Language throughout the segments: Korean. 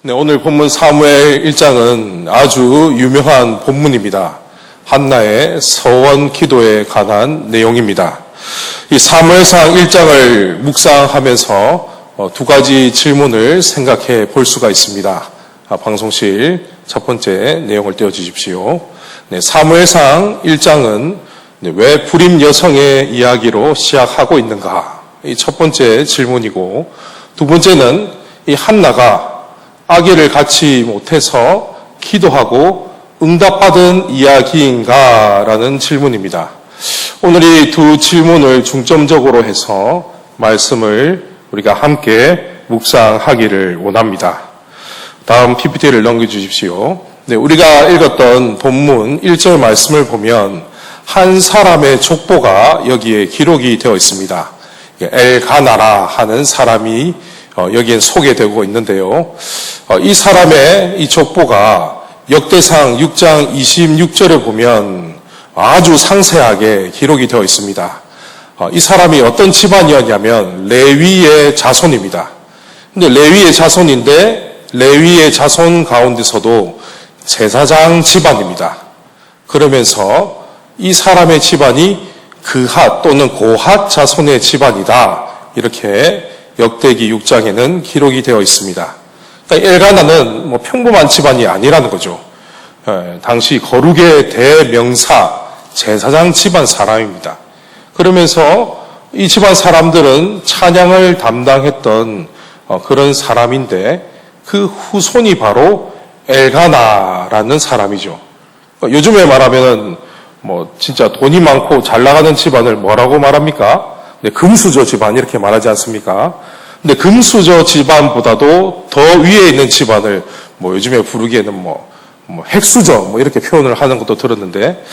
네, 오늘 본문 사무엘 1장은 아주 유명한 본문입니다. 한나의 서원 기도에 관한 내용입니다. 이 사무엘상 1장을 묵상하면서 두 가지 질문을 생각해 볼 수가 있습니다. 방송실 첫 번째 내용을 띄워주십시오. 네, 사무엘상 1장은 왜 불임 여성의 이야기로 시작하고 있는가? 이 첫 번째 질문이고, 두 번째는 이 한나가 아기를 갖지 못해서 기도하고 응답받은 이야기인가라는 질문입니다. 오늘 이 두 질문을 중점적으로 해서 말씀을 우리가 함께 묵상하기를 원합니다. 다음 PPT를 넘겨주십시오. 네, 우리가 읽었던 본문 1절 말씀을 보면 한 사람의 족보가 여기에 기록이 되어 있습니다. 엘가나라 하는 사람이 여기에 소개되고 있는데요. 이 사람의 이 족보가 역대상 6장 26절에 보면 아주 상세하게 기록이 되어 있습니다. 이 사람이 어떤 집안이었냐면 레위의 자손입니다. 근데 레위의 자손인데 레위의 자손 가운데서도 제사장 집안입니다. 그러면서 이 사람의 집안이 그핫 또는 고핫 자손의 집안이다. 이렇게 역대기 6장에는 기록이 되어 있습니다. 그러니까 엘가나는 평범한 집안이 아니라는 거죠. 당시 거룩의 대명사 제사장 집안 사람입니다. 그러면서 이 집안 사람들은 찬양을 담당했던 그런 사람인데 그 후손이 바로 엘가나라는 사람이죠. 요즘에 말하면은 진짜 돈이 많고 잘 나가는 집안을 뭐라고 말합니까? 네, 금수저 집안 이렇게 말하지 않습니까? 근데 금수저 집안보다도 더 위에 있는 집안을 요즘에 부르기에는 핵수저 이렇게 표현을 하는 것도 들었는데,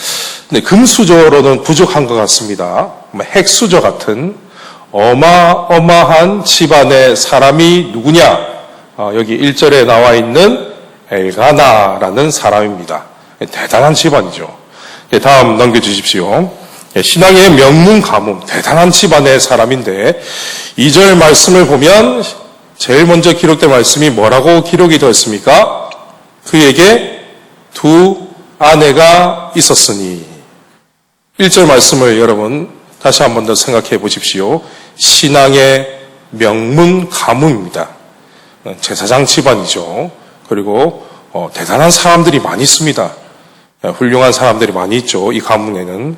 근데 금수저로는 부족한 것 같습니다. 핵수저 같은 어마어마한 집안의 사람이 누구냐? 여기 1절에 나와 있는 엘가나라는 사람입니다. 대단한 집안이죠. 다음 넘겨주십시오. 신앙의 명문 가문, 대단한 집안의 사람인데 2절 말씀을 보면 제일 먼저 기록된 말씀이 뭐라고 기록이 되었습니까? 그에게 두 아내가 있었으니. 1절 말씀을 여러분 다시 한 번 더 생각해 보십시오. 신앙의 명문 가문입니다. 제사장 집안이죠. 그리고 대단한 사람들이 많이 있습니다. 훌륭한 사람들이 많이 있죠. 이 가문에는.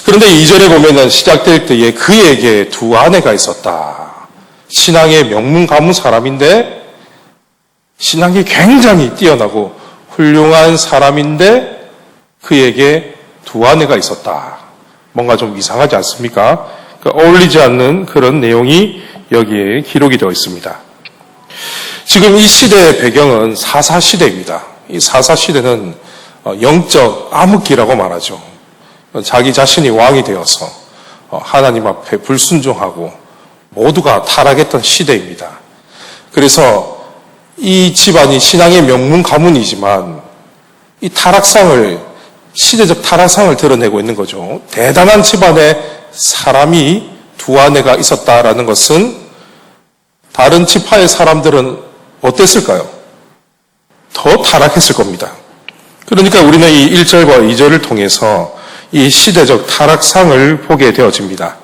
그런데 2절에 보면은 시작될 때에 그에게 두 아내가 있었다. 신앙의 명문 가문 사람인데 신앙이 굉장히 뛰어나고 훌륭한 사람인데 그에게 두 아내가 있었다. 뭔가 좀 이상하지 않습니까? 어울리지 않는 그런 내용이 여기에 기록이 되어 있습니다. 지금 이 시대의 배경은 사사시대입니다. 이 사사시대는 영적 암흑기라고 말하죠. 자기 자신이 왕이 되어서 하나님 앞에 불순종하고 모두가 타락했던 시대입니다. 그래서 이 집안이 신앙의 명문 가문이지만 이 시대적 타락상을 드러내고 있는 거죠. 대단한 집안의 사람이 두 아내가 있었다라는 것은 다른 지파의 사람들은 어땠을까요? 더 타락했을 겁니다. 그러니까 우리는 이 1절과 2절을 통해서 이 시대적 타락상을 보게 되어집니다.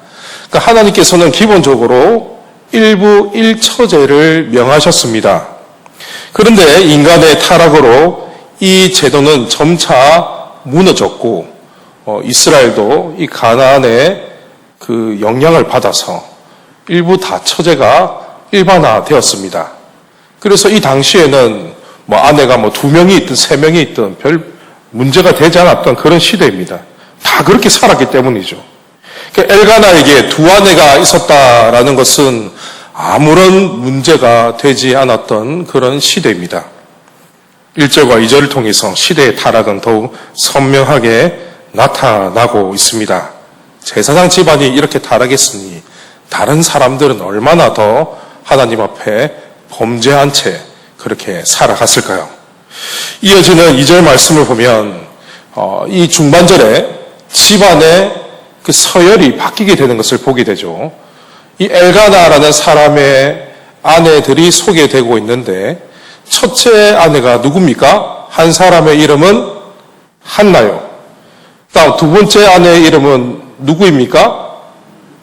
그러니까 하나님께서는 기본적으로 일부 일처제를 명하셨습니다. 그런데 인간의 타락으로 이 제도는 점차 무너졌고 이스라엘도 이 가나안의 그 영향을 받아서 일부 다처제가 일반화되었습니다. 그래서 이 당시에는 아내가 2명이 있든 3명이 있든 별 문제가 되지 않았던 그런 시대입니다. 다 그렇게 살았기 때문이죠. 그러니까 엘가나에게 두 아내가 있었다라는 것은 아무런 문제가 되지 않았던 그런 시대입니다. 1절과 2절을 통해서 시대의 타락은 더욱 선명하게 나타나고 있습니다. 제사장 집안이 이렇게 타락했으니 다른 사람들은 얼마나 더 하나님 앞에 범죄한 채 그렇게 살아갔을까요? 이어지는 2절 말씀을 보면 이 중반절에 집안의 그 서열이 바뀌게 되는 것을 보게 되죠. 이 엘가나라는 사람의 아내들이 소개되고 있는데 첫째 아내가 누굽니까? 한 사람의 이름은 한나요. 다음 두 번째 아내의 이름은 누구입니까?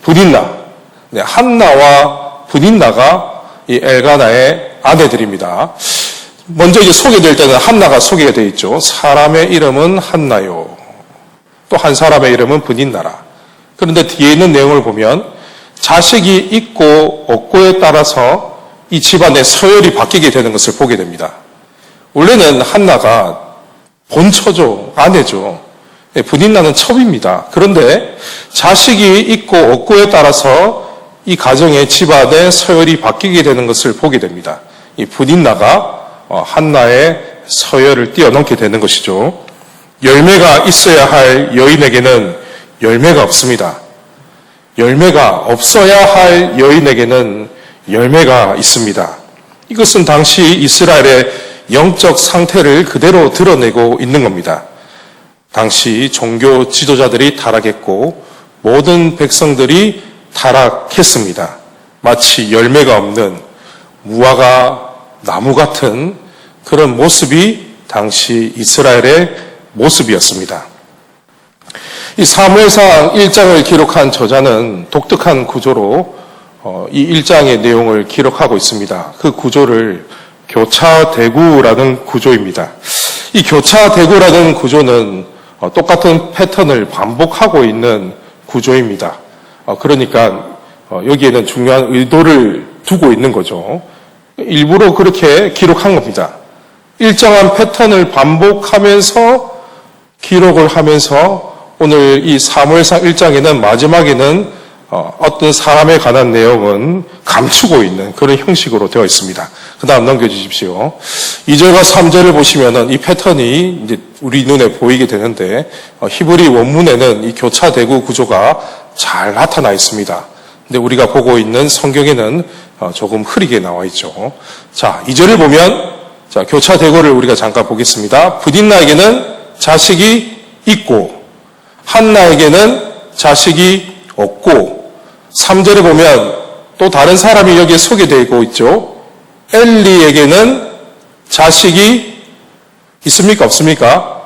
브닌나. 네, 한나와 브닌나가 이 엘가나의 아내들입니다. 먼저 이제 소개될 때는 한나가 소개가 되어 있죠. 사람의 이름은 한나요. 또 한 사람의 이름은 브닌나라. 그런데 뒤에 있는 내용을 보면 자식이 있고 없고에 따라서 이 집안의 서열이 바뀌게 되는 것을 보게 됩니다. 원래는 한나가 본처죠. 아내죠. 브닌나는 첩입니다. 그런데 자식이 있고 없고에 따라서 이 가정의 집안의 서열이 바뀌게 되는 것을 보게 됩니다. 이 브닌나가 한나의 서열을 뛰어넘게 되는 것이죠. 열매가 있어야 할 여인에게는 열매가 없습니다. 열매가 없어야 할 여인에게는 열매가 있습니다. 이것은 당시 이스라엘의 영적 상태를 그대로 드러내고 있는 겁니다. 당시 종교 지도자들이 타락했고 모든 백성들이 타락했습니다. 마치 열매가 없는 무화과 나무 같은 그런 모습이 당시 이스라엘의 모습이었습니다. 이 사무엘상 1장을 기록한 저자는 독특한 구조로 이 1장의 내용을 기록하고 있습니다. 그 구조를 교차대구라는 구조입니다. 이 교차대구라는 구조는 똑같은 패턴을 반복하고 있는 구조입니다. 그러니까 여기에는 중요한 의도를 두고 있는 거죠. 일부러 그렇게 기록한 겁니다. 일정한 패턴을 반복하면서 기록을 하면서 오늘 이 사무엘상 1장에는 마지막에는 어떤 사람에 관한 내용은 감추고 있는 그런 형식으로 되어 있습니다. 그 다음 넘겨주십시오. 2절과 3절을 보시면은 이 패턴이 이제 우리 눈에 보이게 되는데 히브리 원문에는 이 교차대구 구조가 잘 나타나 있습니다. 근데 우리가 보고 있는 성경에는 조금 흐리게 나와 있죠. 자, 2절을 보면 자, 교차대구를 우리가 잠깐 보겠습니다. 브닌나에게는 자식이 있고 한나에게는 자식이 없고 3절에 보면 또 다른 사람이 여기에 소개되고 있죠. 엘리에게는 자식이 있습니까? 없습니까?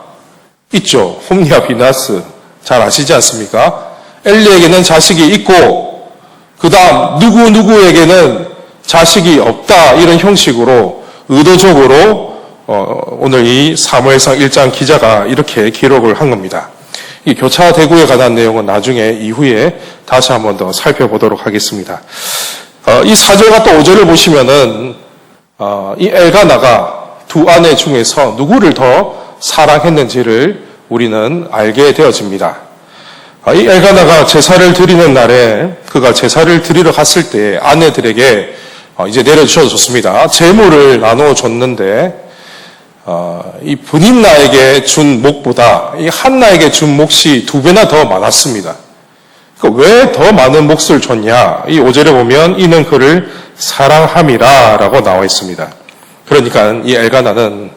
있죠. 홈리와 비나스 잘 아시지 않습니까? 엘리에게는 자식이 있고 그 다음 누구에게는 자식이 없다 이런 형식으로 의도적으로 오늘 이 사무엘상 1장 기자가 이렇게 기록을 한 겁니다. 이 교차대구에 관한 내용은 나중에 이후에 다시 한번 더 살펴보도록 하겠습니다. 이 4절과 또 5절을 보시면은 이 엘가나가 두 아내 중에서 누구를 더 사랑했는지를 우리는 알게 되어집니다. 이 엘가나가 제사를 드리는 날에 그가 제사를 드리러 갔을 때 아내들에게 이제 내려주셔도 좋습니다. 제물을 나누어 줬는데 이 브닌나에게 준 몫보다 이 한나에게 준 몫이 2배나 더 많았습니다. 왜 더 많은 몫을 줬냐? 이 5절에 보면 이는 그를 사랑함이라 라고 나와 있습니다. 그러니까 이 엘가나는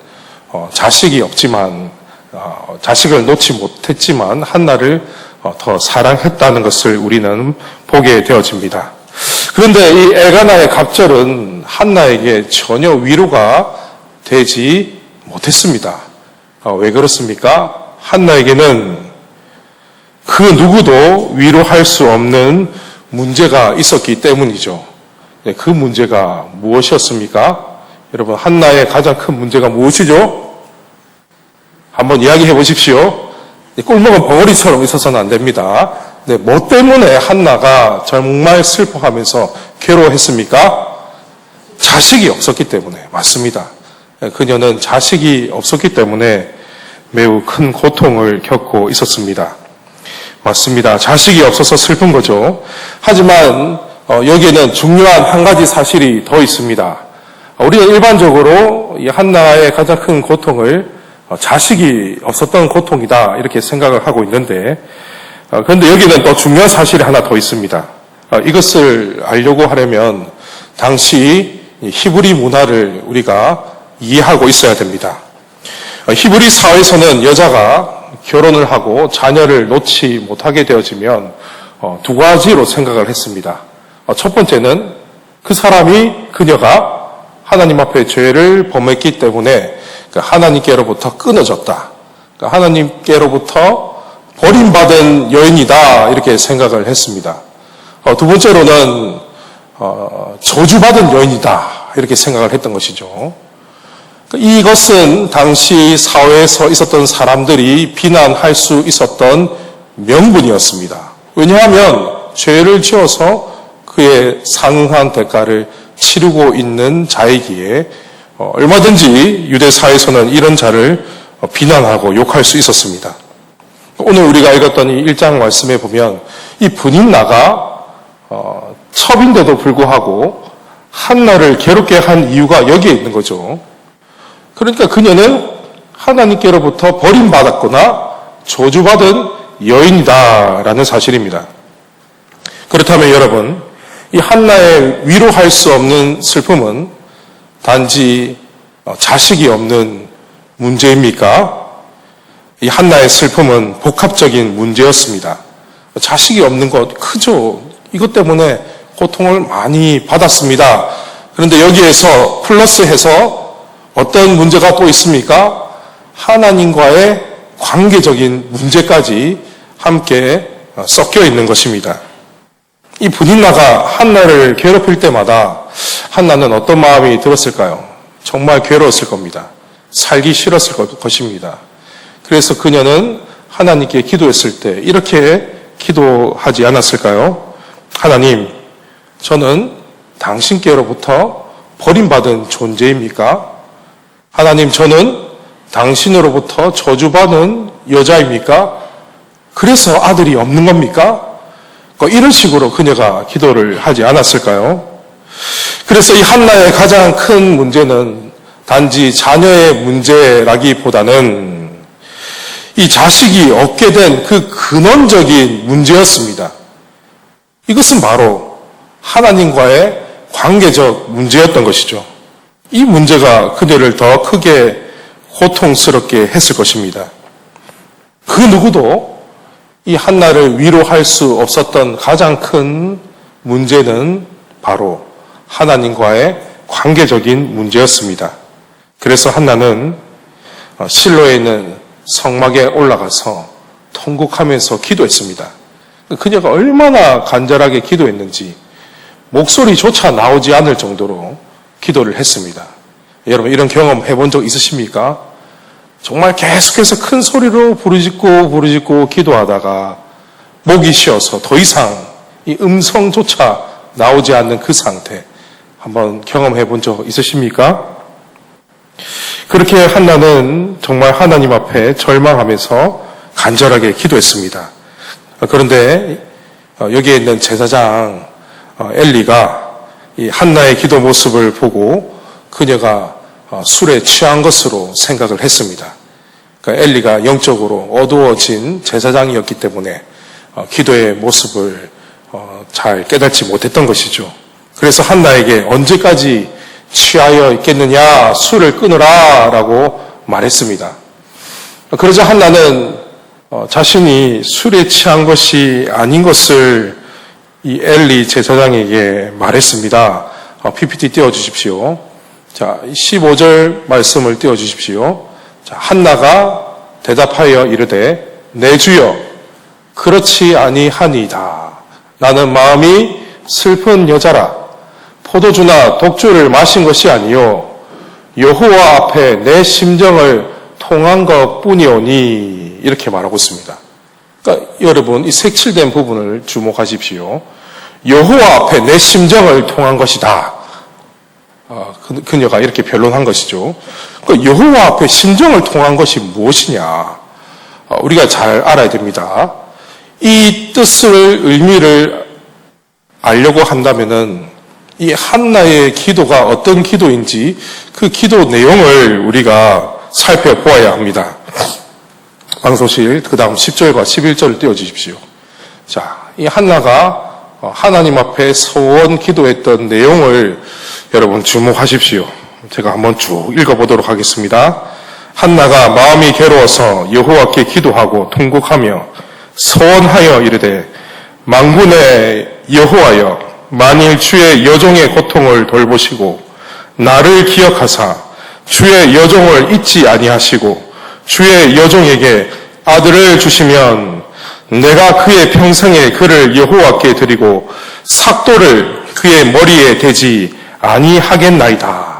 자식이 없지만 자식을 놓지 못했지만 한나를 더 사랑했다는 것을 우리는 보게 되어집니다. 그런데 이 엘가나의 갑절은 한나에게 전혀 위로가 되지 못했습니다. 왜 그렇습니까? 한나에게는 그 누구도 위로할 수 없는 문제가 있었기 때문이죠. 그 문제가 무엇이었습니까? 여러분, 한나의 가장 큰 문제가 무엇이죠? 한번 이야기해 보십시오. 꿀먹은 벙어리처럼 있어서는 안 됩니다. 뭐 때문에 한나가 정말 슬퍼하면서 괴로워했습니까? 자식이 없었기 때문에. 맞습니다. 그녀는 자식이 없었기 때문에 매우 큰 고통을 겪고 있었습니다. 맞습니다. 자식이 없어서 슬픈 거죠. 하지만 여기에는 중요한 한 가지 사실이 더 있습니다. 우리는 일반적으로 이 한나의 가장 큰 고통을 자식이 없었던 고통이다 이렇게 생각을 하고 있는데 그런데 여기는 또 중요한 사실이 하나 더 있습니다. 이것을 알려고 하려면 당시 히브리 문화를 우리가 이해하고 있어야 됩니다. 히브리 사회에서는 여자가 결혼을 하고 자녀를 놓지 못하게 되어지면 두 가지로 생각을 했습니다. 첫 번째는 그녀가 하나님 앞에 죄를 범했기 때문에 하나님께로부터 끊어졌다. 하나님께로부터 버림받은 여인이다. 이렇게 생각을 했습니다. 두 번째로는 저주받은 여인이다. 이렇게 생각을 했던 것이죠. 이것은 당시 사회에서 있었던 사람들이 비난할 수 있었던 명분이었습니다. 왜냐하면 죄를 지어서 그의 상응한 대가를 치르고 있는 자이기에 얼마든지 유대 사회에서는 이런 자를 비난하고 욕할 수 있었습니다. 오늘 우리가 읽었던 이 1장 말씀에 보면 이 분인나가 첩인데도 불구하고 한나를 괴롭게 한 이유가 여기에 있는 거죠. 그러니까 그녀는 하나님께로부터 버림받았거나 저주받은 여인이다라는 사실입니다. 그렇다면 여러분, 이 한나의 위로할 수 없는 슬픔은 단지 자식이 없는 문제입니까? 이 한나의 슬픔은 복합적인 문제였습니다. 자식이 없는 것 크죠. 이것 때문에 고통을 많이 받았습니다. 그런데 여기에서 플러스해서 어떤 문제가 또 있습니까? 하나님과의 관계적인 문제까지 함께 섞여 있는 것입니다. 이 분인나가 한나를 괴롭힐 때마다 한나는 어떤 마음이 들었을까요? 정말 괴로웠을 겁니다. 살기 싫었을 것입니다. 그래서 그녀는 하나님께 기도했을 때 이렇게 기도하지 않았을까요? 하나님, 저는 당신께로부터 버림받은 존재입니까? 하나님, 저는 당신으로부터 저주받은 여자입니까? 그래서 아들이 없는 겁니까? 이런 식으로 그녀가 기도를 하지 않았을까요? 그래서 이 한나의 가장 큰 문제는 단지 자녀의 문제라기보다는 이 자식이 없게 된 그 근원적인 문제였습니다. 이것은 바로 하나님과의 관계적 문제였던 것이죠. 이 문제가 그녀를 더 크게 고통스럽게 했을 것입니다. 그 누구도 이 한나를 위로할 수 없었던 가장 큰 문제는 바로 하나님과의 관계적인 문제였습니다. 그래서 한나는 실로에 있는 성막에 올라가서 통곡하면서 기도했습니다. 그녀가 얼마나 간절하게 기도했는지 목소리조차 나오지 않을 정도로 기도를 했습니다. 여러분, 이런 경험 해본 적 있으십니까? 정말 계속해서 큰 소리로 부르짖고 기도하다가 목이 쉬어서 더 이상 이 음성조차 나오지 않는 그 상태 한번 경험해 본 적 있으십니까? 그렇게 한나는 정말 하나님 앞에 절망하면서 간절하게 기도했습니다. 그런데 여기에 있는 제사장 엘리가 이 한나의 기도 모습을 보고 그녀가 술에 취한 것으로 생각을 했습니다. 그러니까 엘리가 영적으로 어두워진 제사장이었기 때문에 기도의 모습을 잘 깨닫지 못했던 것이죠. 그래서 한나에게 언제까지 취하여 있겠느냐, 술을 끊으라 라고 말했습니다. 그러자 한나는 자신이 술에 취한 것이 아닌 것을 이 엘리 제사장에게 말했습니다. PPT 띄워주십시오. 자, 15절 말씀을 띄워주십시오. 자, 한나가 대답하여 이르되 내 주여 그렇지 아니하니이다. 나는 마음이 슬픈 여자라. 포도주나 독주를 마신 것이 아니요 여호와 앞에 내 심정을 통한 것뿐이오니 이렇게 말하고 있습니다. 그러니까 여러분 이 색칠된 부분을 주목하십시오. 여호와 앞에 내 심정을 통한 것이다. 그녀가 이렇게 변론한 것이죠. 그러니까 여호와 앞에 심정을 통한 것이 무엇이냐? 우리가 잘 알아야 됩니다. 이 뜻을 의미를 알려고 한다면은 이 한나의 기도가 어떤 기도인지 그 기도 내용을 우리가 살펴보아야 합니다. 방송실 그 다음 10절과 11절을 띄워주십시오. 자, 이 한나가 하나님 앞에 소원 기도했던 내용을 여러분 주목하십시오. 제가 한번 쭉 읽어보도록 하겠습니다. 한나가 마음이 괴로워서 여호와께 기도하고 통곡하며 소원하여 이르되 만군의 여호와여 만일 주의 여종의 고통을 돌보시고 나를 기억하사 주의 여종을 잊지 아니하시고 주의 여종에게 아들을 주시면 내가 그의 평생에 그를 여호와께 드리고 삭도를 그의 머리에 대지 아니하겠나이다.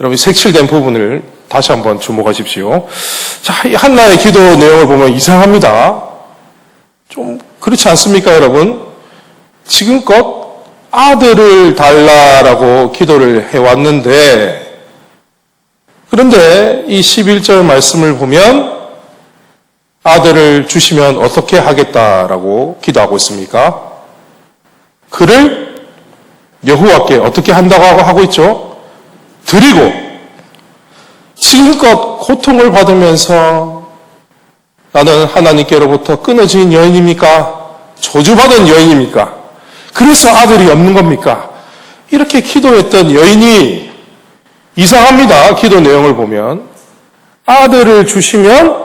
여러분 색칠된 부분을 다시 한번 주목하십시오. 자, 이 한나의 기도 내용을 보면 이상합니다. 좀 그렇지 않습니까, 여러분? 지금껏 아들을 달라라고 기도를 해왔는데, 그런데 이 11절 말씀을 보면 아들을 주시면 어떻게 하겠다라고 기도하고 있습니까? 그를 여호와께 어떻게 한다고 하고 있죠? 드리고, 지금껏 고통을 받으면서 나는 하나님께로부터 끊어진 여인입니까? 저주받은 여인입니까? 그래서 아들이 없는 겁니까? 이렇게 기도했던 여인이 이상합니다. 기도 내용을 보면 아들을 주시면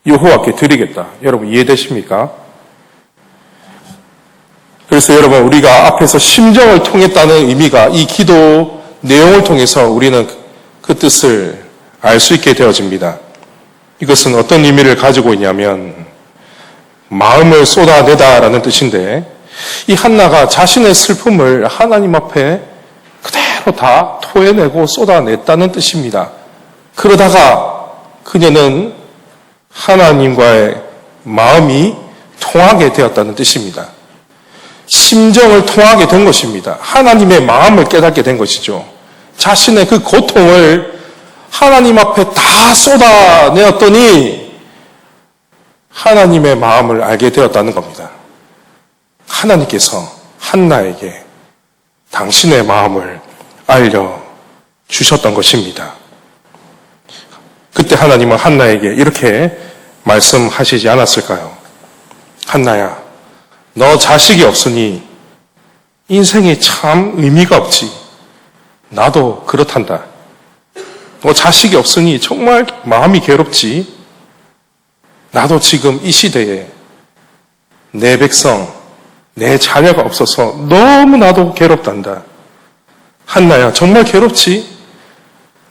여호와께 드리겠다. 여러분 이해되십니까? 그래서 여러분 우리가 앞에서 심정을 통했다는 의미가 이 기도 내용을 통해서 우리는 그 뜻을 알 수 있게 되어집니다. 이것은 어떤 의미를 가지고 있냐면 마음을 쏟아내다라는 뜻인데 이 한나가 자신의 슬픔을 하나님 앞에 그대로 다 토해내고 쏟아냈다는 뜻입니다. 그러다가 그녀는 하나님과의 마음이 통하게 되었다는 뜻입니다. 심정을 통하게 된 것입니다. 하나님의 마음을 깨닫게 된 것이죠. 자신의 그 고통을 하나님 앞에 다 쏟아내었더니 하나님의 마음을 알게 되었다는 겁니다. 하나님께서 한나에게 당신의 마음을 알려주셨던 것입니다. 그때 하나님은 한나에게 이렇게 말씀하시지 않았을까요? 한나야, 너 자식이 없으니 인생이 참 의미가 없지. 나도 그렇단다. 너 자식이 없으니 정말 마음이 괴롭지. 나도 지금 이 시대에 내 백성, 내 자녀가 없어서 너무나도 괴롭단다. 한나야, 정말 괴롭지?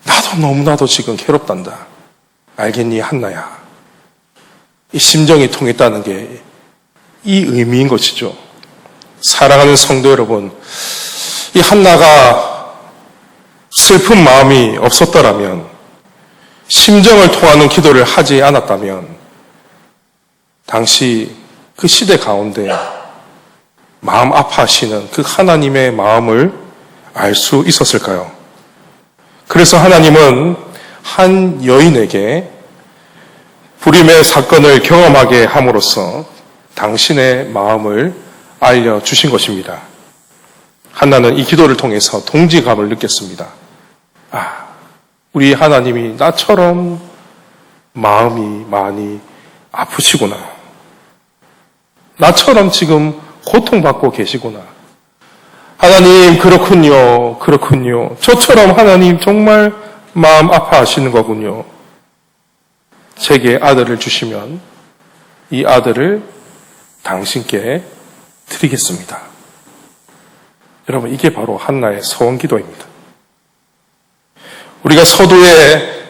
나도 너무나도 지금 괴롭단다. 알겠니, 한나야? 이 심정이 통했다는 게 이 의미인 것이죠. 사랑하는 성도 여러분, 이 한나가 슬픈 마음이 없었더라면, 심정을 통하는 기도를 하지 않았다면, 당시 그 시대 가운데 마음 아파하시는 그 하나님의 마음을 알 수 있었을까요? 그래서 하나님은 한 여인에게 불임의 사건을 경험하게 함으로써 당신의 마음을 알려주신 것입니다. 한나는 이 기도를 통해서 동지감을 느꼈습니다. 아, 우리 하나님이 나처럼 마음이 많이 아프시구나. 나처럼 지금 고통받고 계시구나. 하나님, 그렇군요. 그렇군요. 저처럼 하나님 정말 마음 아파하시는 거군요. 제게 아들을 주시면 이 아들을 당신께 드리겠습니다. 여러분, 이게 바로 한나의 서원 기도입니다. 우리가 서두에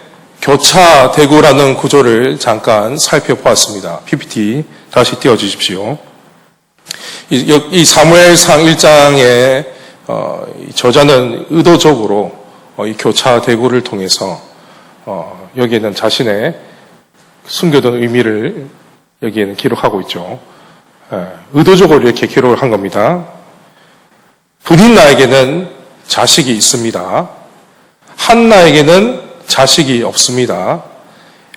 교차 대구라는 구조를 잠깐 살펴보았습니다. PPT 다시 띄워주십시오. 이 사무엘상 1장의 저자는 의도적으로 이 교차 대구를 통해서 여기에는 자신의 숨겨둔 의미를 여기에는 기록하고 있죠. 의도적으로 이렇게 기록을 한 겁니다. 분인나에게는 자식이 있습니다. 한나에게는 자식이 없습니다.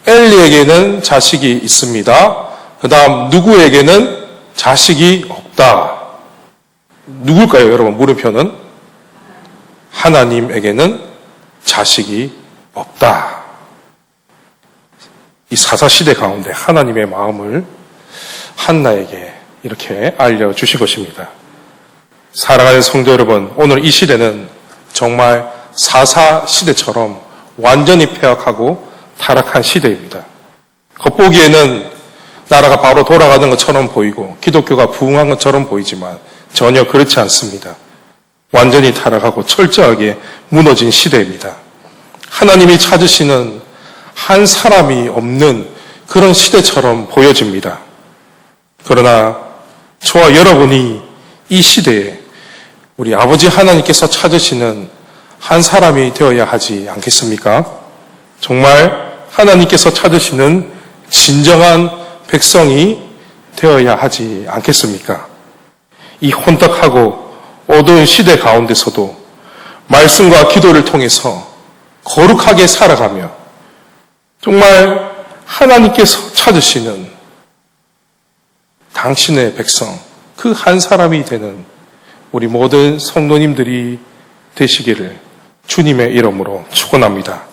엘리에게는 자식이 있습니다. 그 다음 누구에게는 자식이 없다. 누굴까요, 여러분? 물음표는 하나님에게는 자식이 없다. 이 사사시대 가운데 하나님의 마음을 한나에게 이렇게 알려주신 것입니다. 사랑하는 성도 여러분, 오늘 이 시대는 정말 사사시대처럼 완전히 폐악하고 타락한 시대입니다. 겉보기에는 나라가 바로 돌아가는 것처럼 보이고 기독교가 부흥한 것처럼 보이지만 전혀 그렇지 않습니다. 완전히 타락하고 철저하게 무너진 시대입니다. 하나님이 찾으시는 한 사람이 없는 그런 시대처럼 보여집니다. 그러나 저와 여러분이 이 시대에 우리 아버지 하나님께서 찾으시는 한 사람이 되어야 하지 않겠습니까? 정말 하나님께서 찾으시는 진정한 백성이 되어야 하지 않겠습니까? 이 혼탁하고 어두운 시대 가운데서도 말씀과 기도를 통해서 거룩하게 살아가며 정말 하나님께서 찾으시는 당신의 백성, 그 한 사람이 되는 우리 모든 성도님들이 되시기를 주님의 이름으로 축원합니다.